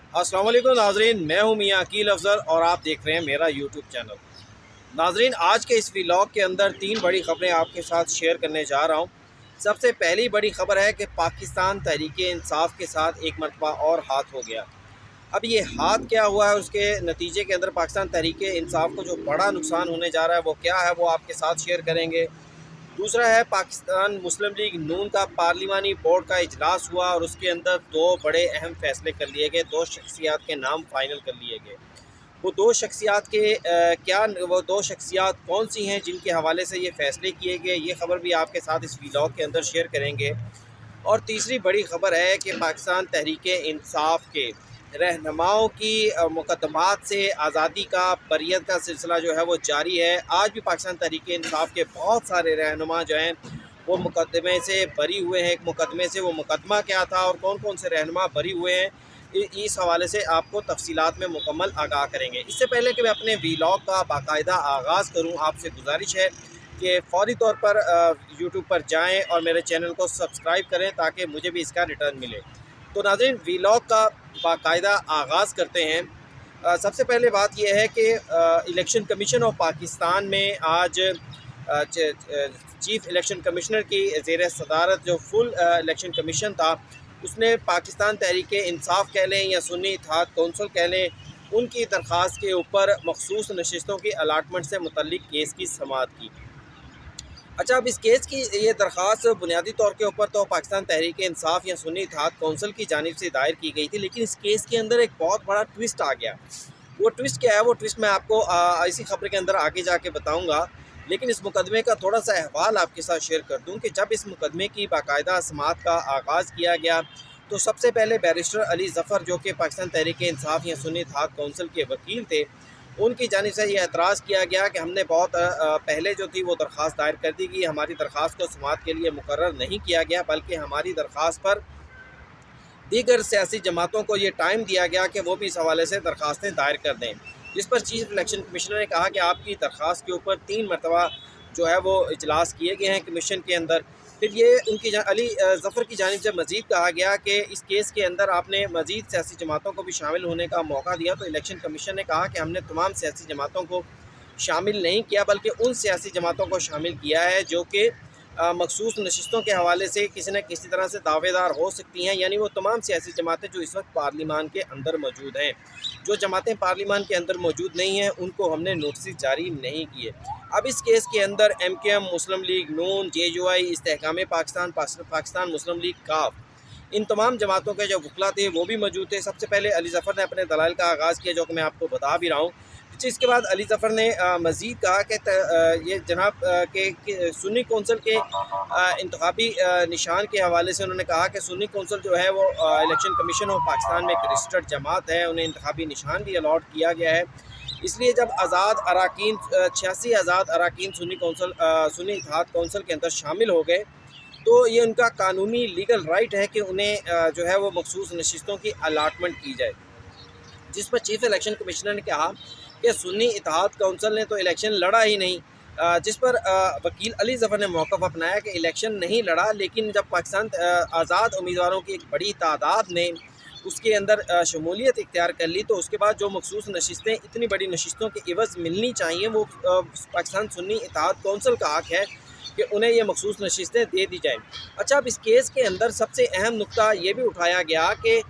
अस्सलाम वालेकुम नाजरीन, मैं हूं मियां अकील अफजल और आप देख रहे हैं मेरा यूट्यूब चैनल। नाजरीन, आज के इस व्लॉग के अंदर 3 बड़ी ख़बरें आपके साथ शेयर करने जा रहा हूं। सबसे पहली बड़ी ख़बर है कि पाकिस्तान तहरीक इंसाफ के साथ एक मरतबा और हाथ हो गया। अब ये हाथ क्या हुआ है, उसके नतीजे के अंदर पाकिस्तान तहरीक इंसाफ को जो बड़ा नुकसान होने जा रहा है वो क्या है, वो आपके साथ शेयर करेंगे। दूसरा है, पाकिस्तान मुस्लिम लीग नून का पार्लिमानी बोर्ड का इजलास हुआ और उसके अंदर 2 बड़े अहम फैसले कर लिए गए। 2 शख्सियात के नाम फाइनल कर लिए गए। वो 2 शख्सियात के क्या वो 2 शख्सियात कौन सी हैं जिनके हवाले से ये फ़ैसले किए गए, ये ख़बर भी आपके साथ इस व्लॉग के अंदर शेयर करेंगे। और तीसरी बड़ी ख़बर है कि पाकिस्तान तहरीक इंसाफ के रहनुमाओं की मुकदमात से आज़ादी का बरियत का सिलसिला जो है वो जारी है। आज भी पाकिस्तान तहरीक इंसाफ के बहुत सारे रहनुमा जो हैं वो मुकदमे से बरी हुए हैं। एक मुकदमे से, वो मुकदमा क्या था और कौन कौन से रहनुमा बरी हुए हैं, इस हवाले से आपको तफसीलात में मुकम्मल आगाह करेंगे। इससे पहले कि मैं अपने व्लॉग का बाकायदा आगाज़ करूँ, आपसे गुजारिश है कि फ़ौरी तौर पर यूट्यूब पर जाएं और मेरे चैनल को सब्सक्राइब करें ताकि मुझे भी इसका रिटर्न मिले। तो नाज़रीन, व्लॉग का बाकायदा आगाज़ करते हैं। सबसे पहले बात यह है कि इलेक्शन कमीशन ऑफ पाकिस्तान में आज चीफ़ इलेक्शन कमिश्नर की ज़ेर सदारत जो फुल इलेक्शन कमीशन था, उसने पाकिस्तान तहरीक इंसाफ कह लें या सुन्नी इत्तेहाद कौंसिल कह लें, उनकी दरख्वास्त के ऊपर मखसूस नशिस्तों की अलाटमेंट से मुतल्लिक केस की समाअत की। अच्छा, अब इस केस की ये दरख्वास्त बुनियादी तौर के ऊपर तो पाकिस्तान तहरीक इंसाफ या सुन्नी इत्तेहाद कौंसिल की जानिब से दायर की गई थी, लेकिन इस केस के अंदर एक बहुत बड़ा ट्विस्ट आ गया। वो ट्विस्ट क्या है, वो ट्विस्ट मैं आपको इसी खबर के अंदर आगे जाके बताऊंगा। लेकिन इस मुकदमे का थोड़ा सा अहवाल आपके साथ शेयर कर दूं कि जब इस मुकदमे की बाकायदा समाअत का आगाज़ किया गया तो सबसे पहले बैरिस्टर अली ज़फ़र, जो कि पाकिस्तान तहरीक इंसाफ या सुन्नी इत्तेहाद कौंसिल के वकील थे, उनकी जानिब से ये एतराज़ किया गया कि हमने बहुत पहले जो थी वो दरख्वास्त दायर कर दी गई। हमारी दरख्वास्त को समाअत के लिए मुकर्रर नहीं किया गया, बल्कि हमारी दरख्वास्त पर दीगर सियासी जमातों को ये टाइम दिया गया कि वो भी इस हवाले से दरख्वास्तें दायर कर दें। जिस पर चीफ इलेक्शन कमिश्नर ने कहा कि आपकी दरख्वास्त के ऊपर 3 मरतबा जो है वो इजलास किए गए हैं कमीशन के अंदर। फिर ये उनकी अली ज़फ़र की जानिब से मज़ीद कहा गया कि इस केस के अंदर आपने मज़ीद सियासी जमातों को भी शामिल होने का मौका दिया। तो इलेक्शन कमीशन ने कहा कि हमने तमाम सियासी जमातों को शामिल नहीं किया, बल्कि उन सियासी जमातों को शामिल किया है जो कि मखसूस नशिस्तों के हवाले से किसी न किसी तरह से दावेदार हो सकती हैं। यानी वो तमाम सियासी जमातें जो इस वक्त पार्लिमान के अंदर मौजूद हैं। जो जमातें पार्लिमान के अंदर मौजूद नहीं हैं उनको हमने नोटिस जारी नहीं किए। अब इस केस के अंदर MKM, मुस्लिम लीग नून, JUI, इस्तेहकाम पाकिस्तान, पाकिस्तान मुस्लिम लीग काफ, इन तमाम जमातों के जो वकला थे वो भी मौजूद थे। सबसे पहले अली ज़फ़र ने अपने दलाइल का आगाज़ किया, जो कि मैं आपको बता भी रहा हूँ। इसके बाद अली ज़फ़र ने मज़ीद कहा कि ये जनाब के सुन्नी कौंसिल के इंतखाबी निशान के हवाले से उन्होंने कहा कि सुन्नी कौंसिल जो है वो इलेक्शन कमीशन ऑफ पाकिस्तान में एक रजिस्टर्ड जमात है, उन्हें इंतखाबी निशान भी अलॉट किया गया है। इसलिए जब आज़ाद अरकान 86 आज़ाद अरकान सुन्नी कौंसिल सुन्नी इत्तेहाद कौंसिल के अंदर शामिल हो गए तो ये उनका कानूनी लीगल राइट है कि उन्हें जो है वो मखसूस नशिस्तों की अलाटमेंट की जाए। जिस पर चीफ इलेक्शन कमिश्नर ने कहा कि सुन्नी इत्तेहाद कौंसिल ने तो इलेक्शन लड़ा ही नहीं। जिस पर वकील अली ज़फ़र ने मौक़िफ़ अपनाया कि इलेक्शन नहीं लड़ा, लेकिन जब पाकिस्तान आज़ाद उम्मीदवारों की एक बड़ी तादाद ने उसके अंदर शमूलियत इख्तियार कर ली, तो उसके बाद जो मखसूस नशिस्तें, इतनी बड़ी नशिस्तों के इवज़ मिलनी चाहिए, वो पाकिस्तान सुन्नी इत्तेहाद कौंसिल का हक़ है कि उन्हें ये मखसूस नशिस्तें दे दी जाएँ। अच्छा, अब इस केस के अंदर सबसे अहम नुक्ता ये भी उठाया गया कि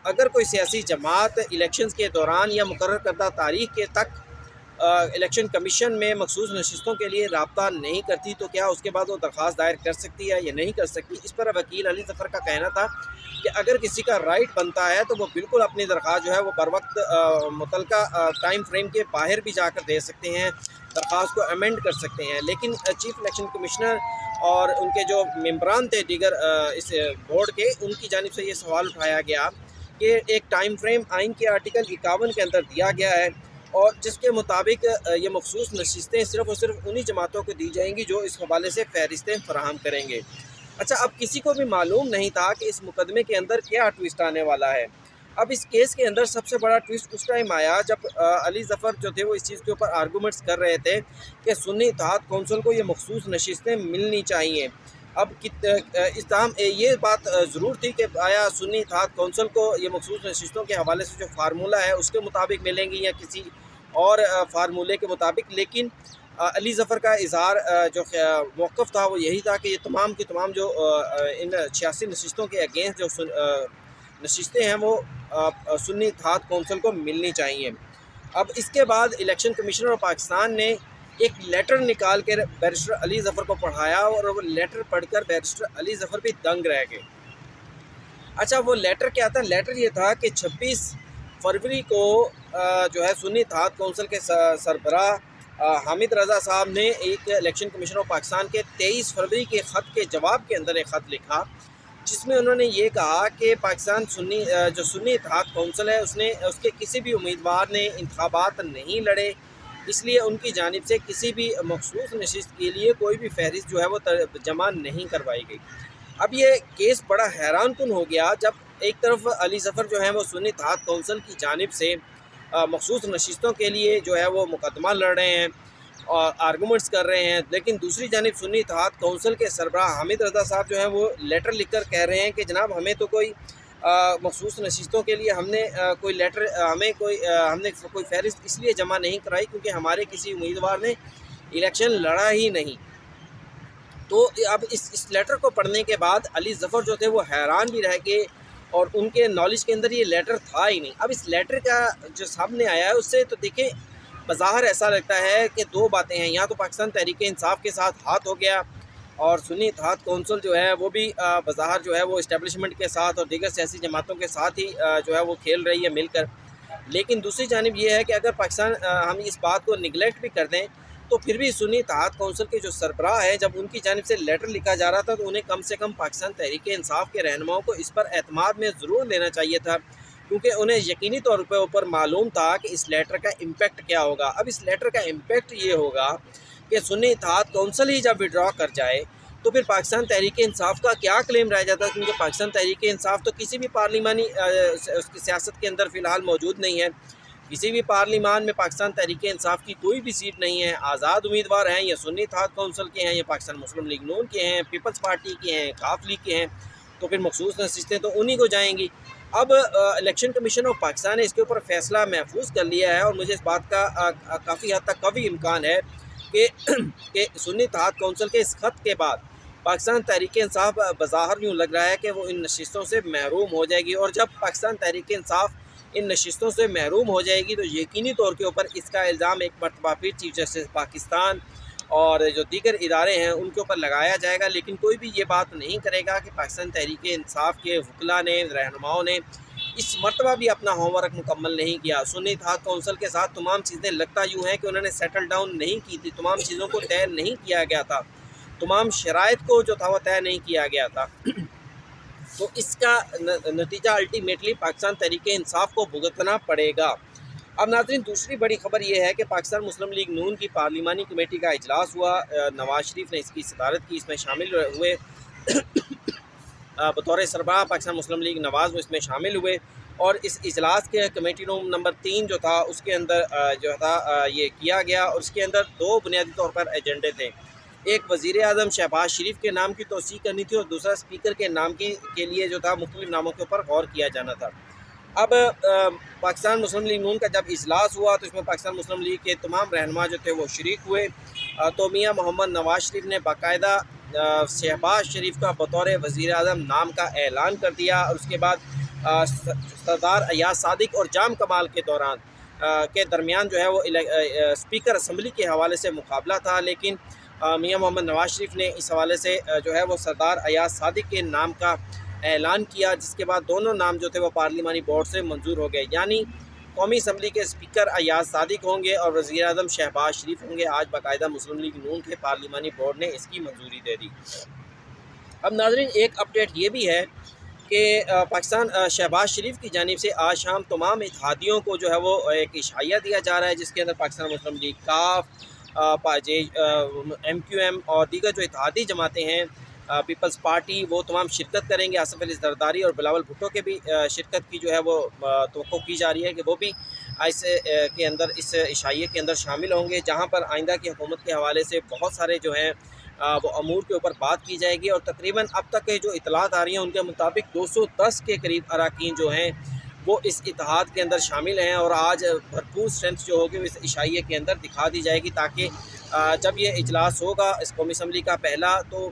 अगर कोई सियासी जमात इलेक्शंस के दौरान या मुकर्रर करदा तारीख के तक इलेक्शन कमीशन में मखसूस नशिस्तों के लिए राब्ता नहीं करती तो क्या उसके बाद वो दरख्वास्त दायर कर सकती है या नहीं कर सकती। इस पर वकील अली ज़फ़र का कहना था कि अगर किसी का राइट बनता है तो वो बिल्कुल अपनी दरख्वास्त जो है वो बर वक्त मुतलका टाइम फ्रेम के बाहर भी जाकर दे सकते हैं, दरख्वास्त को अमेंड कर सकते हैं। लेकिन चीफ इलेक्शन कमिश्नर और उनके जो मेम्बरान थे दीगर इस बोर्ड के, उनकी जानिब से ये सवाल उठाया गया कि एक टाइम फ्रेम आइन के आर्टिकल 51 के अंदर दिया गया है और जिसके मुताबिक ये मखसूस नशिस्तें सिर्फ़ और सिर्फ उन्हीं जमातों को दी जाएंगी जो इस हवाले से फ़हरिस्तें फराहम करेंगे। अच्छा, अब किसी को भी मालूम नहीं था कि इस मुकदमे के अंदर क्या ट्विस्ट आने वाला है। अब इस केस के अंदर सबसे बड़ा ट्विस्ट उस टाइम आया जब अली ज़फ़र जो थे वो इस चीज़ के ऊपर आर्गूमेंट्स कर रहे थे कि सुन्नी इत्तेहाद कौंसिल को ये मखसूस नशिस्तें मिलनी चाहिए। اب اس تاہم یہ بات ضرور تھی کہ آیا سنی اتحاد کونسل کو یہ مخصوص نشستوں کے حوالے سے جو فارمولہ ہے اس کے مطابق ملیں گی یا کسی اور فارمولے کے مطابق، لیکن علی ظفر کا اظہار جو موقف تھا وہ یہی تھا کہ یہ تمام کی تمام جو ان 86 نشستوں کے اگینسٹ جو نشستیں ہیں وہ سنی اتحاد کونسل کو ملنی چاہیے۔ اب اس کے بعد الیکشن کمیشنر آف پاکستان نے ایک لیٹر نکال کر بیرسٹر علی ظفر کو پڑھایا اور وہ لیٹر پڑھ کر بیرسٹر علی ظفر بھی دنگ رہ گئے۔ اچھا وہ لیٹر کیا تھا؟ لیٹر یہ تھا کہ 26 فروری کو جو ہے سنی اتحاد کونسل کے سربراہ حامد رضا صاحب نے ایک الیکشن کمیشن آف پاکستان کے 23 فروری کے خط کے جواب کے اندر ایک خط لکھا، جس میں انہوں نے یہ کہا کہ پاکستان جو سنی اتحاد کونسل ہے اس کے کسی بھی امیدوار نے انتخابات نہیں لڑے، اس لیے ان کی جانب سے کسی بھی مخصوص نشست کے لیے کوئی بھی فہرست جو ہے وہ جمع نہیں کروائی گئی۔ اب یہ کیس بڑا حیران کن ہو گیا جب ایک طرف علی ظفر جو ہیں وہ سنی اتحاد کونسل کی جانب سے مخصوص نشستوں کے لیے جو ہے وہ مقدمہ لڑ رہے ہیں اور آرگومنٹس کر رہے ہیں، لیکن دوسری جانب سنی اتحاد کونسل کے سربراہ حامد رضا صاحب جو ہیں وہ لیٹر لکھ کر کہہ رہے ہیں کہ جناب ہمیں تو کوئی مخصوص نشستوں کے لیے ہم نے کوئی فہرست اس لیے جمع نہیں کرائی کیونکہ ہمارے کسی امیدوار نے الیکشن لڑا ہی نہیں۔ تو اب اس لیٹر کو پڑھنے کے بعد علی ظفر جو تھے وہ حیران بھی رہ گئے اور ان کے نالج کے اندر یہ لیٹر تھا ہی نہیں۔ اب اس لیٹر کا جو سامنے آیا ہے اس سے تو دیکھیں بظاہر ایسا لگتا ہے کہ دو باتیں ہیں، یہاں تو پاکستان تحریک انصاف کے ساتھ ہاتھ ہو گیا اور سنی اتحاد کونسل جو ہے وہ بھی بظاہر جو ہے وہ اسٹیبلشمنٹ کے ساتھ اور دیگر سیاسی جماعتوں کے ساتھ ہی جو ہے وہ کھیل رہی ہے مل کر، لیکن دوسری جانب یہ ہے کہ اگر پاکستان ہم اس بات کو نگلیکٹ بھی کر دیں تو پھر بھی سنی اتحاد کونسل کے جو سربراہ ہیں جب ان کی جانب سے لیٹر لکھا جا رہا تھا تو انہیں کم سے کم پاکستان تحریک انصاف کے رہنماؤں کو اس پر اعتماد میں ضرور لینا چاہیے تھا، کیونکہ انہیں یقینی طور پہ اوپر معلوم تھا کہ اس لیٹر کا امپیکٹ کیا ہوگا۔ اب اس لیٹر کا امپیکٹ یہ ہوگا کہ سنی اتحاد کونسل ہی جب وڈرا کر جائے تو پھر پاکستان تحریک انصاف کا کیا کلیم رہ جاتا ہے، کیونکہ پاکستان تحریک انصاف تو کسی بھی پارلیمانی اس کی سیاست کے اندر فی الحال موجود نہیں ہے، کسی بھی پارلیمان میں پاکستان تحریک انصاف کی کوئی بھی سیٹ نہیں ہے، آزاد امیدوار ہیں یا سنی اتحاد کونسل کے ہیں یا پاکستان مسلم لیگ نون کے ہیں، پیپلز پارٹی کے ہیں، کاف لیگ کے ہیں، تو پھر مخصوص نشستیں تو انہی کو جائیں گی۔ اب الیکشن کمیشن آف پاکستان نے اس کے اوپر فیصلہ محفوظ کر لیا ہے اور مجھے اس بات کا کافی حد تک قوی امکان ہے کہ سنی اتحاد کونسل کے اس خط کے بعد پاکستان تحریک انصاف بظاہر یوں لگ رہا ہے کہ وہ ان نشستوں سے محروم ہو جائے گی، اور جب پاکستان تحریک انصاف ان نشستوں سے محروم ہو جائے گی تو یقینی طور کے اوپر اس کا الزام ایک مرتبہ پھر چیف جسٹس پاکستان اور جو دیگر ادارے ہیں ان کے اوپر لگایا جائے گا، لیکن کوئی بھی یہ بات نہیں کرے گا کہ پاکستان تحریک انصاف کے وکلاء نے، رہنماؤں نے اس مرتبہ بھی اپنا ہوم ورک مکمل نہیں کیا۔ سنی اتحاد کونسل کے ساتھ تمام چیزیں لگتا یوں ہیں کہ انہوں نے سیٹل ڈاؤن نہیں کی تھی، تمام چیزوں کو طے نہیں کیا گیا تھا، تمام شرائط کو جو تھا وہ طے نہیں کیا گیا تھا، تو اس کا نتیجہ الٹیمیٹلی پاکستان تحریک انصاف کو بھگتنا پڑے گا۔ اب ناظرین دوسری بڑی خبر یہ ہے کہ پاکستان مسلم لیگ نون کی پارلیمانی کمیٹی کا اجلاس ہوا، نواز شریف نے اس کی صدارت کی، اس میں شامل ہوئے بطور سربراہ پاکستان مسلم لیگ نواز وہ اس میں شامل ہوئے، اور اس اجلاس کے کمیٹی روم نمبر 3 جو تھا اس کے اندر جو تھا یہ کیا گیا، اور اس کے اندر دو بنیادی طور پر ایجنڈے تھے، ایک وزیر اعظم شہباز شریف کے نام کی توثیق کرنی تھی اور دوسرا اسپیکر کے نام کے لیے جو تھا مختلف ناموں کے اوپر غور کیا جانا تھا۔ اب پاکستان مسلم لیگ نون کا جب اجلاس ہوا تو اس میں پاکستان مسلم لیگ کے تمام رہنما جو تھے وہ شریک ہوئے، تو میاں محمد نواز شریف نے باقاعدہ شہباز شریف کا بطور وزیر اعظم نام کا اعلان کر دیا، اور اس کے بعد سردار ایاز صادق اور جام کمال کے درمیان جو ہے وہ اسپیکر اسمبلی کے حوالے سے مقابلہ تھا، لیکن میاں محمد نواز شریف نے اس حوالے سے جو ہے وہ سردار ایاز صادق کے نام کا اعلان کیا، جس کے بعد دونوں نام جو تھے وہ پارلیمانی بورڈ سے منظور ہو گئے، یعنی قومی اسمبلی کے اسپیکر ایاز صادق ہوں گے اور وزیر اعظم شہباز شریف ہوں گے۔ آج باقاعدہ مسلم لیگ نون کے پارلیمانی بورڈ نے اس کی منظوری دے دی۔ اب ناظرین ایک اپڈیٹ یہ بھی ہے کہ پاکستان شہباز شریف کی جانب سے آج شام تمام اتحادیوں کو جو ہے وہ ایک اشعائیہ دیا جا رہا ہے، جس کے اندر پاکستان مسلم لیگ، کاف، MQM اور دیگر جو اتحادی جماعتیں ہیں، پیپلز پارٹی، وہ تمام شرکت کریں گے۔ آصف علی زرداری اور بلاول بھٹو کے بھی شرکت کی جو ہے وہ توقع کی جا رہی ہے کہ وہ بھی اس اشعائیے کے اندر شامل ہوں گے، جہاں پر آئندہ کی حکومت کے حوالے سے بہت سارے جو ہیں वो अमूर के ऊपर बात की जाएगी। और तकरीबन अब तक के जो इतलात आ रही हैं उनके मुताबिक 210 के करीब अरकान जो हैं वो इस इत्तेहाद के अंदर शामिल हैं, और आज भरपूर स्ट्रेंथ जो होगी वो इस इशाइये के अंदर दिखा दी जाएगी, ताकि जब ये इजलास होगा इस कौमी असम्बली का पहला, तो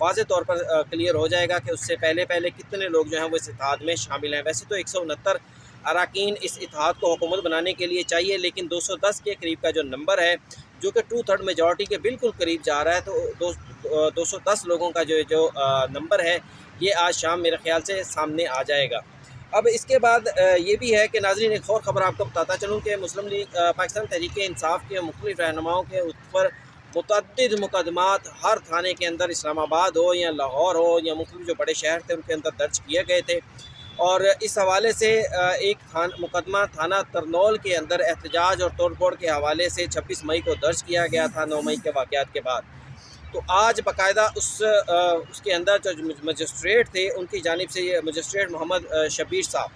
वाज़ेह तौर पर क्लियर हो जाएगा कि उससे पहले पहले कितने लोग जो हैं वो इस इत्तेहाद में शामिल हैं। वैसे तो 169 अरकान इस इत्तेहाद को हुकूमत बनाने के लिए चाहिए, लेकिन 210 के करीब का जो नंबर है, जो कि 2/3 मेजॉरिटी के बिल्कुल करीब जा रहा है, तो 210 लोगों का जो नंबर है ये आज शाम मेरे ख्याल से सामने आ जाएगा। अब इसके बाद ये भी है कि नाज़रीन, एक और ख़बर आपको बताता चलूँ कि मुस्लिम लीग पाकिस्तान तहरीक इंसाफ के मुख्तलिफ़ रहनुमाओं के ऊपर मुतअद्दिद मुकदमात हर थाने के अंदर, इस्लामाबाद हो या लाहौर हो या मुख्तलिफ़ जो बड़े शहर थे उनके अंदर दर्ज किए गए थे। और इस हवाले से एक मुकदमा थाना तरनौल के अंदर एहतजाज और तोड़ फोड़ के हवाले से 26 मई को दर्ज किया गया था, 9 मई के वाक़यात के बाद। तो आज बाकायदा उसके अंदर जो मजिस्ट्रेट थे उनकी जानिब से, ये मजिस्ट्रेट मोहम्मद शबीर साहब,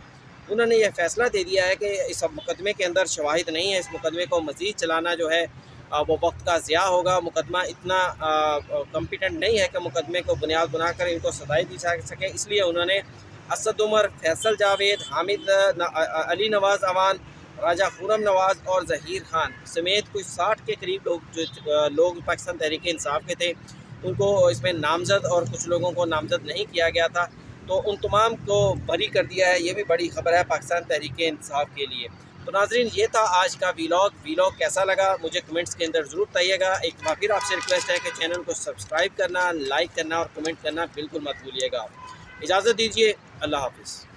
उन्होंने यह फ़ैसला दे दिया है कि इस मुकदमे के अंदर शवाहिद नहीं है, इस मुकदमे को मज़ीद चलाना जो है वो वक्त का ज़िया होगा। मुकदमा इतना कम्पिटेंट नहीं है कि मुकदमे को बुनियाद बनाकर इनको सजाएं दी जा सके, इसलिए उन्होंने असद उमर, फैसल जावेद, हामिद अली नवाज़ अवान, राजा खुरम नवाज़ और ज़हीर खान समेत कुछ 60 के करीब लोग पाकिस्तान तहरीक इंसाफ के थे, उनको इसमें नामज़द और कुछ लोगों को नामज़द नहीं किया गया था, तो उन तमाम को बरी कर दिया है। ये भी बड़ी ख़बर है पाकिस्तान तहरीक इंसाफ के लिए। तो नाज़रीन, ये था आज का वीलॉग कैसा लगा मुझे कमेंट्स के अंदर ज़रूर बताइएगा। एक बार फिर आपसे रिक्वेस्ट है कि चैनल को सब्सक्राइब करना, लाइक करना और कमेंट करना बिल्कुल मत भूलिएगा। इजाज़त दीजिए, अल्लाह हाफ़िज़।